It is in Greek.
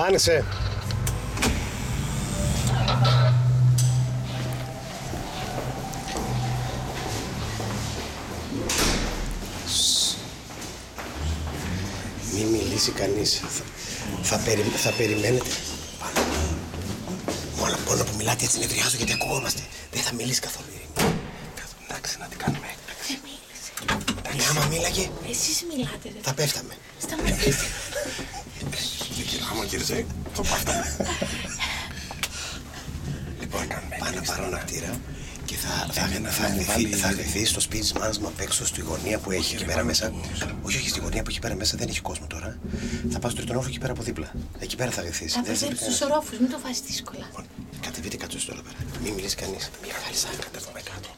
Άνεσε. Μην μιλήσει κανείς. Θα περιμένετε. Μόνο που μιλάτε έτσι νευριάζω γιατί ακουγόμαστε. Δεν θα μιλήσει καθόλου. Εντάξει, να την κάνουμε έκταξη. Δεν μίλησε. Άμα μίλαγε. Εσείς μιλάτε. Θα πέφταμε. Σταματήστε. Άμα κύριε, θα πέφταμε. Λοιπόν, πάμε να πάρω ένα κτήρα και θα γρηθεί στο σπίτι της μάνας μου απ' έξω, στη γωνία που έχει εκεί πέρα μέσα. Όχι, στη γωνία που έχει πέρα μέσα δεν έχει κόσμο τώρα. Θα πάω στο τρίτον όροφο εκεί πέρα από δίπλα. Εκεί πέρα θα γρηθείς. Θα βρεθείς στους ορόφους, μην το βάζεις δύσκολα. Κατεβείτε κάτω στο τώρα πέρα. Μην μιλήσει κανείς. Μια χάλισσα, κατεβούμε κάτω.